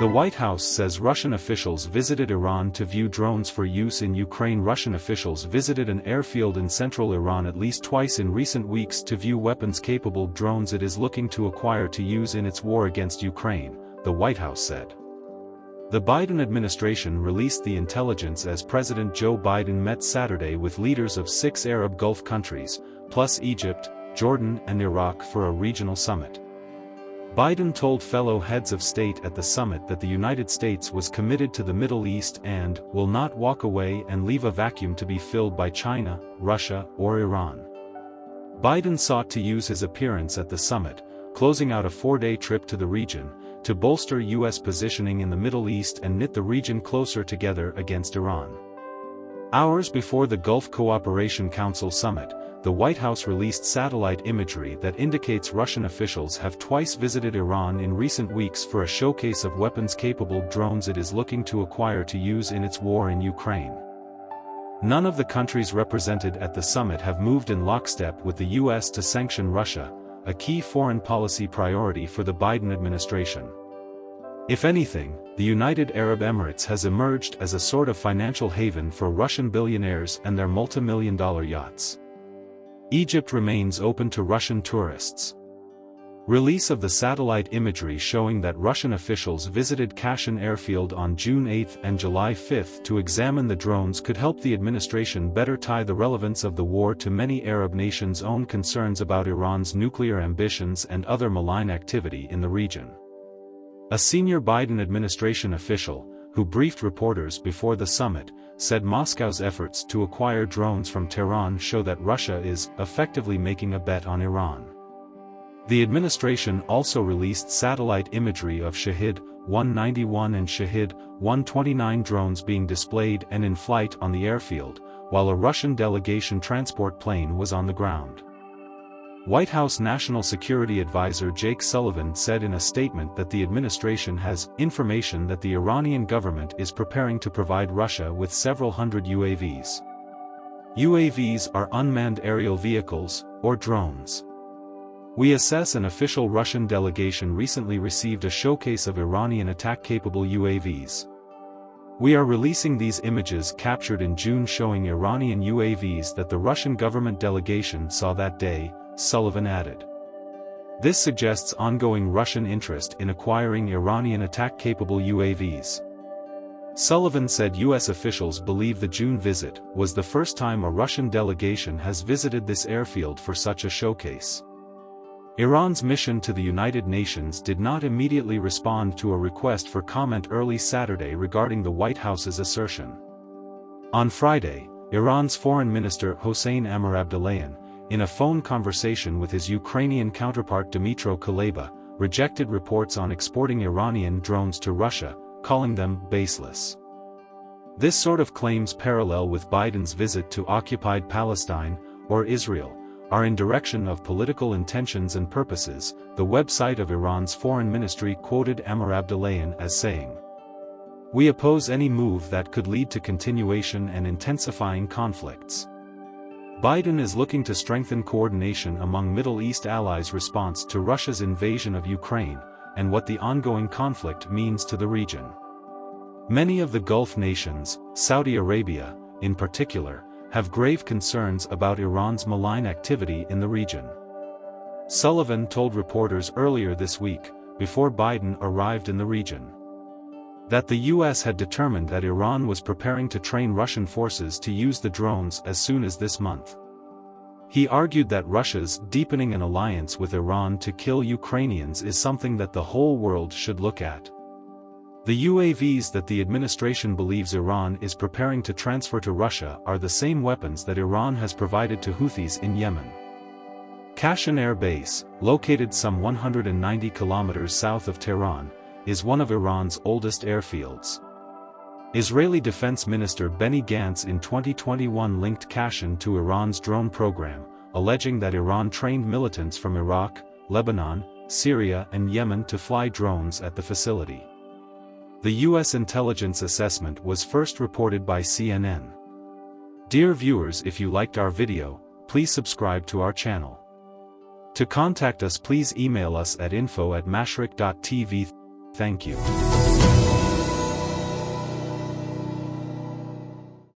The White House says Russian officials visited Iran to view drones for use in Ukraine. Russian officials visited an airfield in central Iran at least twice in recent weeks to view weapons-capable drones it is looking to acquire to use in its war against Ukraine, the White House said. The Biden administration released the intelligence as President Joe Biden met Saturday with leaders of 6 Arab Gulf countries, plus Egypt, Jordan and Iraq for a regional summit. Biden told fellow heads of state at the summit that the United States was committed to the Middle East and will not walk away and leave a vacuum to be filled by China, Russia, or Iran. Biden sought to use his appearance at the summit, closing out a 4-day trip to the region, to bolster U.S. positioning in the Middle East and knit the region closer together against Iran. Hours before the Gulf Cooperation Council summit, the White House released satellite imagery that indicates Russian officials have twice visited Iran in recent weeks for a showcase of weapons-capable drones it is looking to acquire to use in its war in Ukraine. None of the countries represented at the summit have moved in lockstep with the U.S. to sanction Russia, a key foreign policy priority for the Biden administration. If anything, the United Arab Emirates has emerged as a sort of financial haven for Russian billionaires and their multi-million-dollar yachts. Egypt remains open to Russian tourists. Release of the satellite imagery showing that Russian officials visited Kashan airfield on June 8 and July 5 to examine the drones could help the administration better tie the relevance of the war to many Arab nations' own concerns about Iran's nuclear ambitions and other malign activity in the region. A senior Biden administration official, who briefed reporters before the summit, said Moscow's efforts to acquire drones from Tehran show that Russia is effectively making a bet on Iran. The administration also released satellite imagery of Shahid 191 and Shahid 129 drones being displayed and in flight on the airfield, while a Russian delegation transport plane was on the ground. White House National Security Advisor Jake Sullivan said in a statement that the administration has information that the Iranian government is preparing to provide Russia with several hundred UAVs. UAVs are unmanned aerial vehicles, or drones. We assess an official Russian delegation recently received a showcase of Iranian attack-capable UAVs. We are releasing these images captured in June showing Iranian UAVs that the Russian government delegation saw that day, Sullivan added. This suggests ongoing Russian interest in acquiring Iranian attack-capable UAVs. Sullivan said U.S. officials believe the June visit was the first time a Russian delegation has visited this airfield for such a showcase. Iran's mission to the United Nations did not immediately respond to a request for comment early Saturday regarding the White House's assertion. On Friday, Iran's Foreign Minister Hossein Amirabdollahian, in a phone conversation with his Ukrainian counterpart Dmytro Kuleba, rejected reports on exporting Iranian drones to Russia, calling them baseless. This sort of claims parallel with Biden's visit to occupied Palestine, or Israel, are in direction of political intentions and purposes, the website of Iran's foreign ministry quoted Amirabdollahian as saying. We oppose any move that could lead to continuation and intensifying conflicts. Biden is looking to strengthen coordination among Middle East allies' response to Russia's invasion of Ukraine, and what the ongoing conflict means to the region. Many of the Gulf nations, Saudi Arabia, in particular, have grave concerns about Iran's malign activity in the region. Sullivan told reporters earlier this week, before Biden arrived in the region, that the U.S. had determined that Iran was preparing to train Russian forces to use the drones as soon as this month. He argued that Russia's deepening an alliance with Iran to kill Ukrainians is something that the whole world should look at. The UAVs that the administration believes Iran is preparing to transfer to Russia are the same weapons that Iran has provided to Houthis in Yemen. Kashan Air Base, located some 190 kilometers south of Tehran, is one of Iran's oldest airfields. Israeli Defense Minister Benny Gantz in 2021 linked Kashan to Iran's drone program, alleging that Iran trained militants from Iraq, Lebanon, Syria and Yemen to fly drones at the facility. The U.S. intelligence assessment was first reported by CNN. Dear viewers, if you liked our video, please subscribe to our channel. To contact us, please email us at info@Mashriq.TV. Thank you.